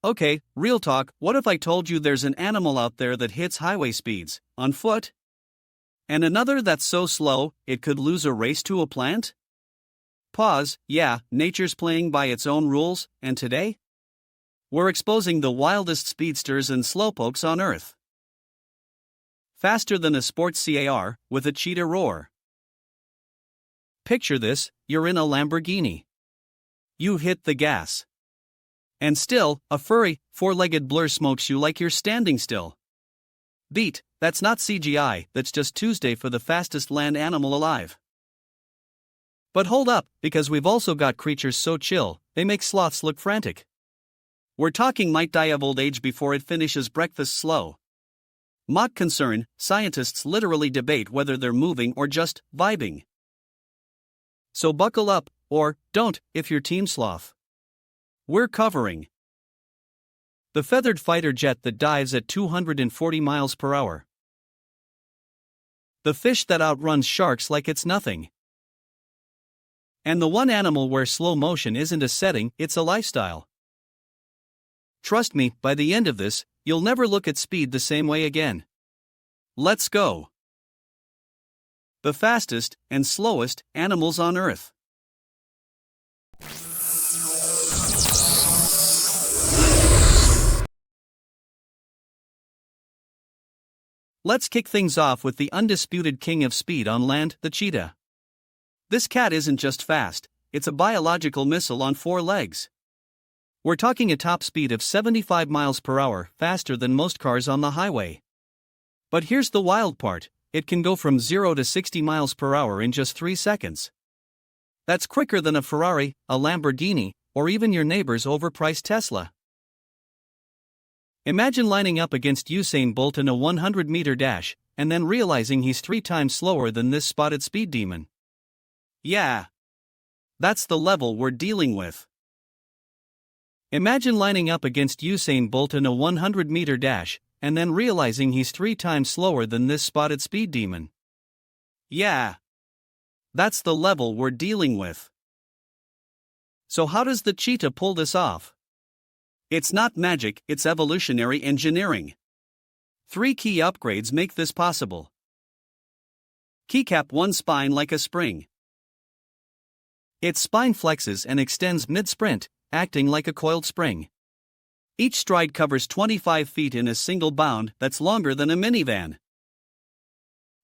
Okay, real talk, what if I told you there's an animal out there that hits highway speeds, on foot? And another that's so slow, it could lose a race to a plant? Pause, yeah, nature's playing by its own rules, and today? We're exposing the wildest speedsters and slowpokes on Earth. Faster than a sports car, with a cheetah roar. Picture this, you're in a Lamborghini. You hit the gas. And still, a furry, four-legged blur smokes you like you're standing still. Beat, that's not CGI, that's just Tuesday for the fastest land animal alive. But hold up, because we've also got creatures so chill, they make sloths look frantic. We're talking might die of old age before it finishes breakfast slow. Not concern, scientists literally debate whether they're moving or just vibing. So buckle up, or don't, if you're Team Sloth. We're covering the feathered fighter jet that dives at 240 miles per hour. The fish that outruns sharks like it's nothing. And the one animal where slow motion isn't a setting, it's a lifestyle. Trust me, by the end of this, you'll never look at speed the same way again. Let's go. The fastest and slowest animals on Earth. Let's kick things off with the undisputed king of speed on land, the cheetah. This cat isn't just fast, it's a biological missile on 4 legs. We're talking a top speed of 75 miles per hour, faster than most cars on the highway. But here's the wild part, it can go from 0 to 60 miles per hour in just 3 seconds. That's quicker than a Ferrari, a Lamborghini, or even your neighbor's overpriced Tesla. Imagine lining up against Usain Bolt in a 100-meter dash, and then realizing he's 3 times slower than this spotted speed demon. Yeah. That's the level we're dealing with. Imagine lining up against Usain Bolt in a 100-meter dash, and then realizing he's 3 times slower than this spotted speed demon. Yeah. That's the level we're dealing with. So how does the cheetah pull this off? It's not magic, it's evolutionary engineering. 3 key upgrades make this possible. Keycap 1 spine like a spring. Its spine flexes and extends mid-sprint, acting like a coiled spring. Each stride covers 25 feet in a single bound that's longer than a minivan.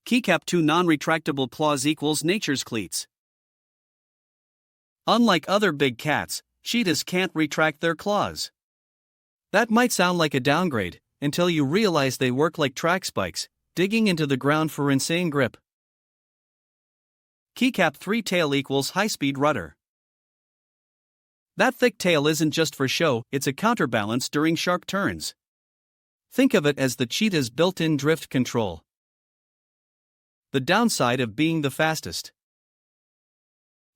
Keycap 2 non-retractable claws equals nature's cleats. Unlike other big cats, cheetahs can't retract their claws. That might sound like a downgrade, until you realize they work like track spikes, digging into the ground for insane grip. Keycap 3 tail equals high-speed rudder. That thick tail isn't just for show, it's a counterbalance during sharp turns. Think of it as the cheetah's built-in drift control. The downside of being the fastest.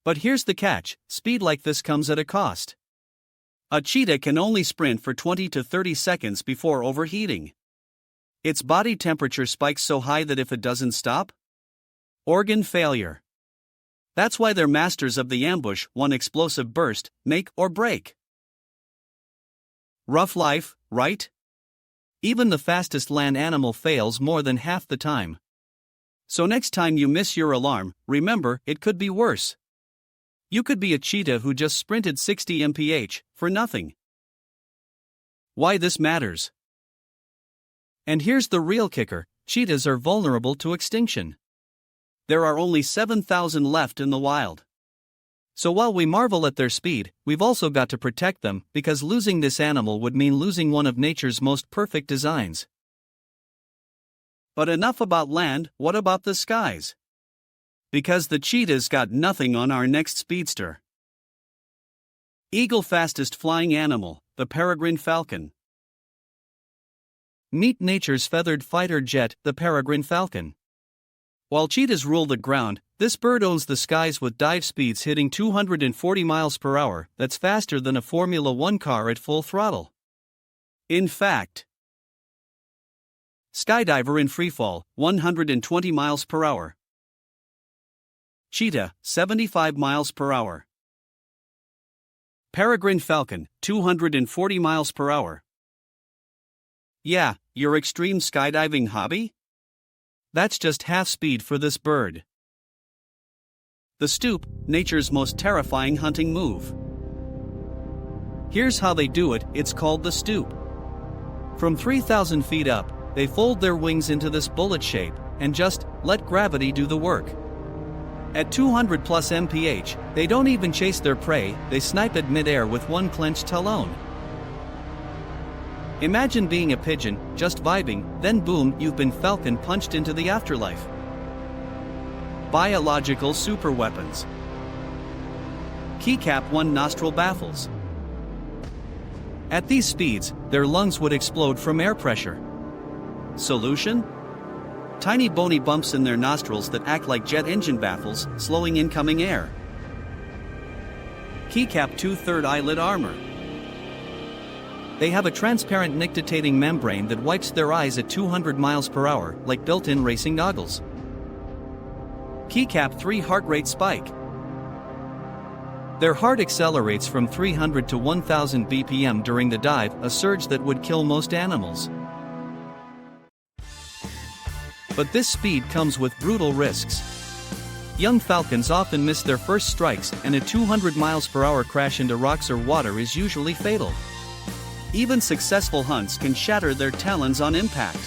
But here's the catch, speed like this comes at a cost. A cheetah can only sprint for 20 to 30 seconds before overheating. Its body temperature spikes so high that if it doesn't stop, organ failure. That's why they're masters of the ambush, one explosive burst, make or break. Rough life, right? Even the fastest land animal fails more than half the time. So next time you miss your alarm, remember, it could be worse. You could be a cheetah who just sprinted 60 mph, for nothing. Why this matters. And here's the real kicker, cheetahs are vulnerable to extinction. There are only 7,000 left in the wild. So while we marvel at their speed, we've also got to protect them, because losing this animal would mean losing one of nature's most perfect designs. But enough about land, what about the skies? Because the cheetah's got nothing on our next speedster. Eagle fastest flying animal, the Peregrine Falcon. Meet nature's feathered fighter jet, the Peregrine Falcon. While cheetahs rule the ground, this bird owns the skies with dive speeds hitting 240 miles per hour, that's faster than a Formula 1 car at full throttle. In fact, skydiver in freefall, 120 miles per hour. Cheetah, 75 miles per hour. Peregrine Falcon, 240 miles per hour. Yeah, your extreme skydiving hobby? That's just half speed for this bird. The stoop, nature's most terrifying hunting move. Here's how they do it, it's called the stoop. From 3,000 feet up, they fold their wings into this bullet shape, and just let gravity do the work. At 200 plus mph, they don't even chase their prey, they snipe at mid-air with one clenched talon. Imagine being a pigeon, just vibing, then boom, you've been falcon punched into the afterlife. Biological superweapons. Keycap 1 nostril baffles. At these speeds, their lungs would explode from air pressure. Solution? Tiny bony bumps in their nostrils that act like jet engine baffles, slowing incoming air. Keycap 2 third eyelid armor. They have a transparent nictitating membrane that wipes their eyes at 200 miles per hour, like built-in racing goggles. Keycap 3 heart rate spike. Their heart accelerates from 300 to 1000 bpm during the dive, a surge that would kill most animals. But this speed comes with brutal risks. Young falcons often miss their first strikes, and a 200 miles per hour crash into rocks or water is usually fatal. Even successful hunts can shatter their talons on impact.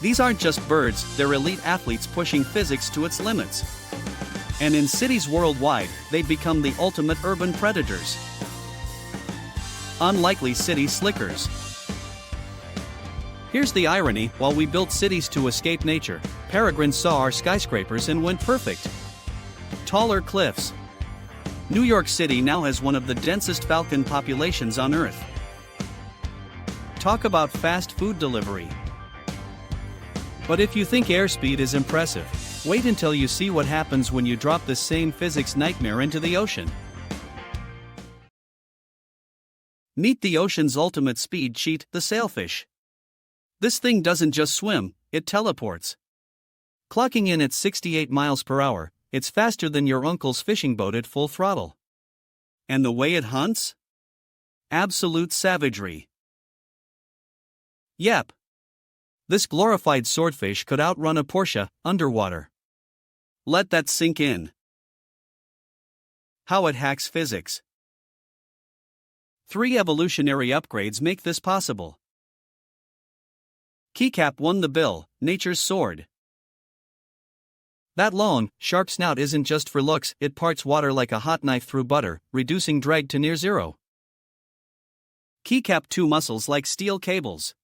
These aren't just birds, they're elite athletes pushing physics to its limits. And in cities worldwide, they become the ultimate urban predators. Unlikely city slickers. Here's the irony, while we built cities to escape nature, Peregrine saw our skyscrapers and went perfect. Taller cliffs. New York City now has one of the densest falcon populations on Earth. Talk about fast food delivery. But if you think airspeed is impressive, wait until you see what happens when you drop this same physics nightmare into the ocean. Meet the ocean's ultimate speed cheat, the sailfish. This thing doesn't just swim, it teleports. Clocking in at 68 miles per hour, it's faster than your uncle's fishing boat at full throttle. And the way it hunts? Absolute savagery. Yep. This glorified swordfish could outrun a Porsche underwater. Let that sink in. How it hacks physics. 3 evolutionary upgrades make this possible. Keycap 1 the bill, nature's sword. That long, sharp snout isn't just for looks, it parts water like a hot knife through butter, reducing drag to near zero. Keycap 2 muscles like steel cables.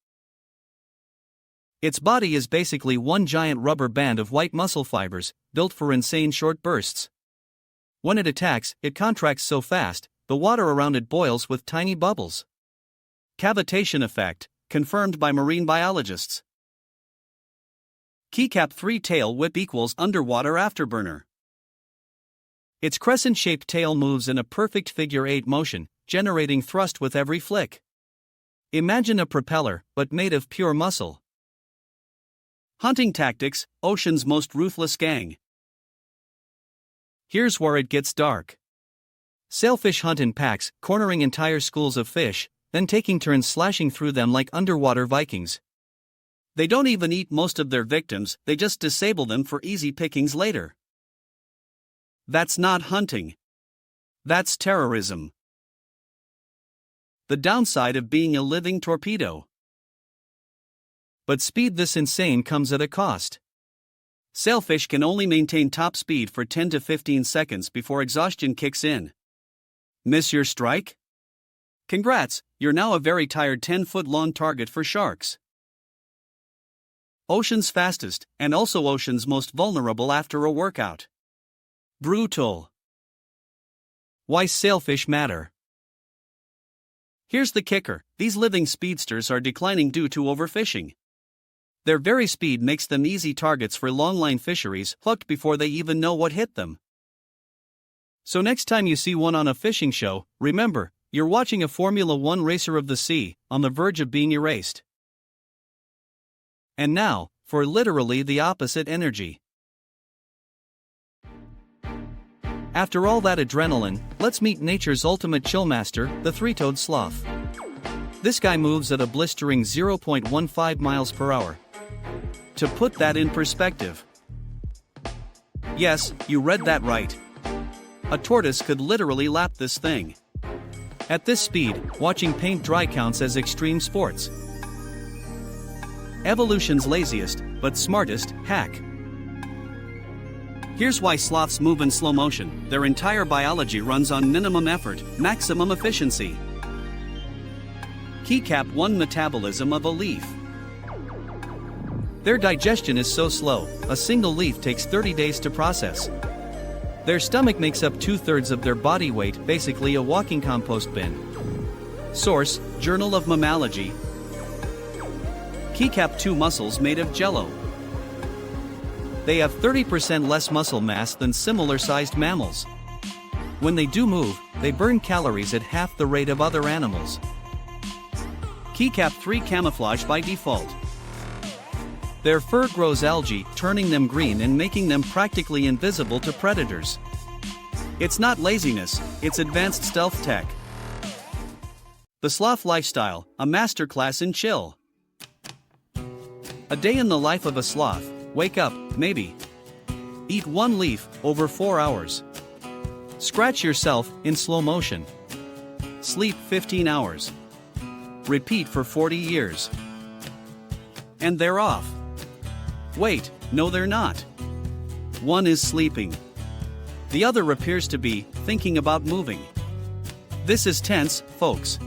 Its body is basically one giant rubber band of white muscle fibers, built for insane short bursts. When it attacks, it contracts so fast, the water around it boils with tiny bubbles. Cavitation effect, confirmed by marine biologists. Keycap 3 tail whip equals underwater afterburner. Its crescent-shaped tail moves in a perfect figure-8 motion, generating thrust with every flick. Imagine a propeller, but made of pure muscle. Hunting tactics, ocean's most ruthless gang. Here's where it gets dark. Sailfish hunt in packs, cornering entire schools of fish, then taking turns slashing through them like underwater Vikings. They don't even eat most of their victims, they just disable them for easy pickings later. That's not hunting. That's terrorism. The downside of being a living torpedo. But speed this insane comes at a cost. Sailfish can only maintain top speed for 10 to 15 seconds before exhaustion kicks in. Miss your strike? Congrats, you're now a very tired 10-foot-long target for sharks. Ocean's fastest, and also ocean's most vulnerable after a workout. Brutal. Why sailfish matter? Here's the kicker, these living speedsters are declining due to overfishing. Their very speed makes them easy targets for longline fisheries, hooked before they even know what hit them. So next time you see one on a fishing show, remember, you're watching a Formula One racer of the sea, on the verge of being erased. And now, for literally the opposite energy. After all that adrenaline, let's meet nature's ultimate chillmaster, the three-toed sloth. This guy moves at a blistering 0.15 miles per hour. To put that in perspective. Yes, you read that right. A tortoise could literally lap this thing. At this speed, watching paint dry counts as extreme sports. Evolution's laziest, but smartest, hack. Here's why sloths move in slow motion. Their entire biology runs on minimum effort, maximum efficiency. Keycap 1 metabolism of a leaf. Their digestion is so slow, a single leaf takes 30 days to process. Their stomach makes up 2/3 of their body weight, basically a walking compost bin. Source: Journal of Mammalogy. Keycap 2 muscles made of jello. They have 30% less muscle mass than similar-sized mammals. When they do move, they burn calories at half the rate of other animals. Keycap 3 camouflage by default. Their fur grows algae, turning them green and making them practically invisible to predators. It's not laziness, it's advanced stealth tech. The sloth lifestyle, a masterclass in chill. A day in the life of a sloth. Wake up, maybe. Eat 1 leaf, over 4 hours. Scratch yourself, in slow motion. Sleep 15 hours. Repeat for 40 years. And they're off. Wait, no they're not. One is sleeping. The other appears to be thinking about moving. This is tense, folks.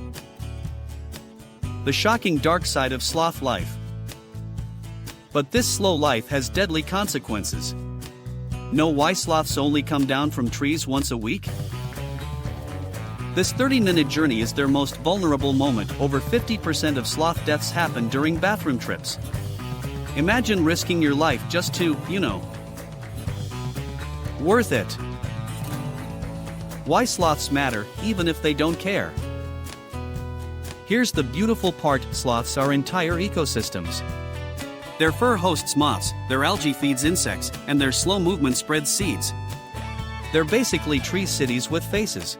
The shocking dark side of sloth life. But this slow life has deadly consequences. Know why sloths only come down from trees once a week? This 30-minute journey is their most vulnerable moment. Over 50% of sloth deaths happen during bathroom trips. Imagine risking your life just to, worth it. Why sloths matter, even if they don't care. Here's the beautiful part: sloths are entire ecosystems. Their fur hosts moths, their algae feeds insects, and their slow movement spreads seeds. They're basically tree cities with faces.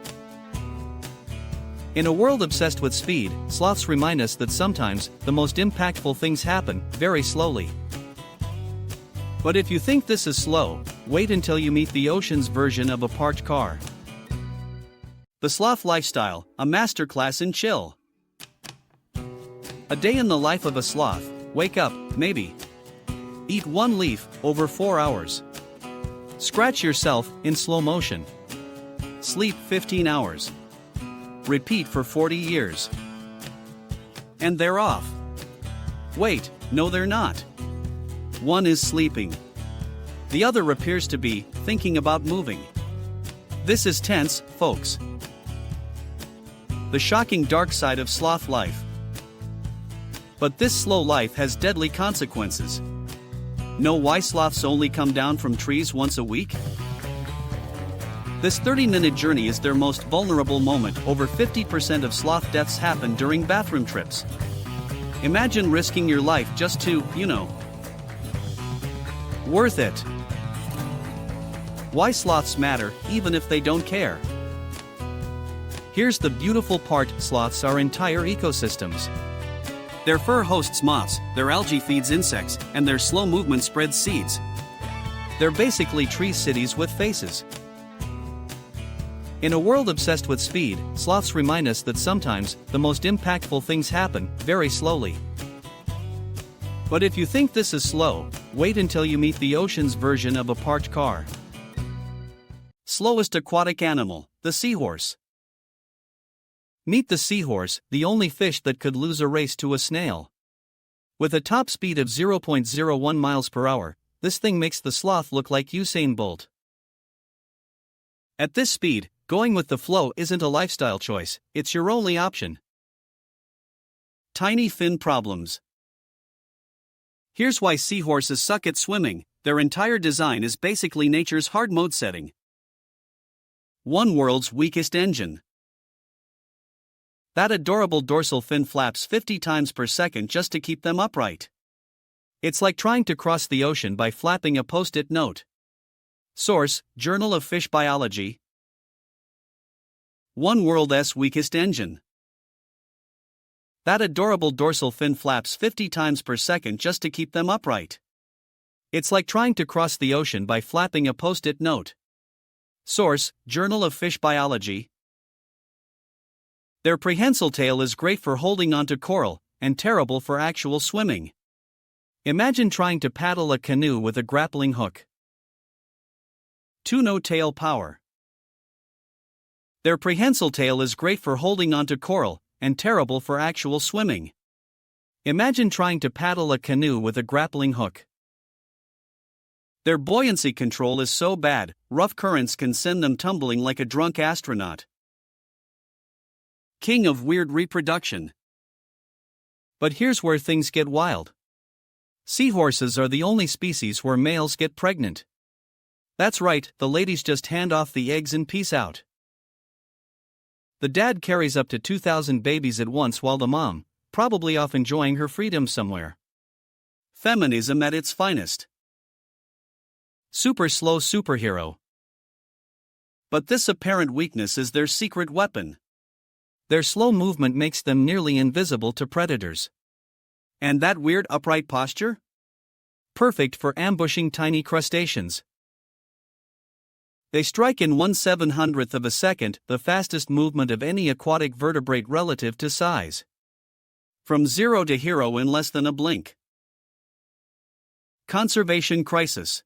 In a world obsessed with speed, sloths remind us that sometimes, the most impactful things happen, very slowly. But if you think this is slow, wait until you meet the ocean's version of a parked car. The sloth lifestyle, a masterclass in chill. A day in the life of a sloth. Wake up, maybe. Eat 1 leaf, over 4 hours. Scratch yourself, in slow motion. Sleep 15 hours. Repeat for 40 years. And they're off. Wait, no they're not. One is sleeping. The other appears to be thinking about moving. This is tense, folks. The shocking dark side of sloth life. But this slow life has deadly consequences. Know why sloths only come down from trees once a week? This 30-minute journey is their most vulnerable moment. Over 50% of sloth deaths happen during bathroom trips. Imagine risking your life just to, worth it. Why sloths matter, even if they don't care. Here's the beautiful part: sloths are entire ecosystems. Their fur hosts moths, their algae feeds insects, and their slow movement spreads seeds. They're basically tree cities with faces. In a world obsessed with speed, sloths remind us that sometimes, the most impactful things happen, very slowly. But if you think this is slow, wait until you meet the ocean's version of a parked car. Slowest aquatic animal, the seahorse. Meet the seahorse, the only fish that could lose a race to a snail. With a top speed of 0.01 miles per hour, this thing makes the sloth look like Usain Bolt. At this speed, going with the flow isn't a lifestyle choice, it's your only option. Tiny fin problems. Here's why seahorses suck at swimming: their entire design is basically nature's hard mode setting. One world's weakest engine. That adorable dorsal fin flaps 50 times per second just to keep them upright. It's like trying to cross the ocean by flapping a post-it note. Source: Journal of Fish Biology. One world's weakest engine. That adorable dorsal fin flaps 50 times per second just to keep them upright. It's like trying to cross the ocean by flapping a post-it note. Source: Journal of Fish Biology. Their prehensile tail is great for holding onto coral, and terrible for actual swimming. Imagine trying to paddle a canoe with a grappling hook. 2. No tail power. Their prehensile tail is great for holding onto coral, and terrible for actual swimming. Imagine trying to paddle a canoe with a grappling hook. Their buoyancy control is so bad, rough currents can send them tumbling like a drunk astronaut. King of weird reproduction. But here's where things get wild. Seahorses are the only species where males get pregnant. That's right, the ladies just hand off the eggs and peace out. The dad carries up to 2,000 babies at once while the mom, probably off enjoying her freedom somewhere. Feminism at its finest. Super slow superhero. But this apparent weakness is their secret weapon. Their slow movement makes them nearly invisible to predators. And that weird upright posture? Perfect for ambushing tiny crustaceans. They strike in 1/700th of a second, the fastest movement of any aquatic vertebrate relative to size. From zero to hero in less than a blink. Conservation crisis.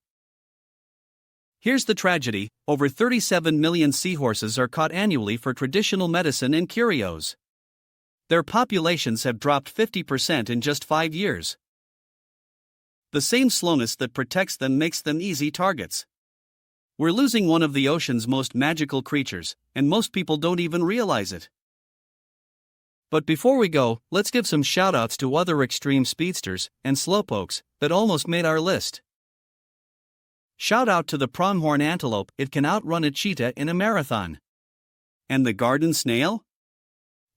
Here's the tragedy: over 37 million seahorses are caught annually for traditional medicine and curios. Their populations have dropped 50% in just 5 years. The same slowness that protects them makes them easy targets. We're losing one of the ocean's most magical creatures, and most people don't even realize it. But before we go, let's give some shoutouts to other extreme speedsters and slowpokes that almost made our list. Shout out to the pronghorn antelope, it can outrun a cheetah in a marathon. And the garden snail?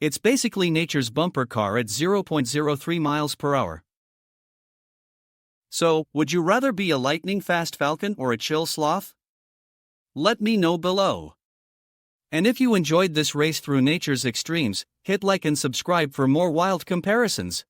It's basically nature's bumper car at 0.03 miles per hour. So, would you rather be a lightning-fast falcon or a chill sloth? Let me know below. And if you enjoyed this race through nature's extremes, hit like and subscribe for more wild comparisons.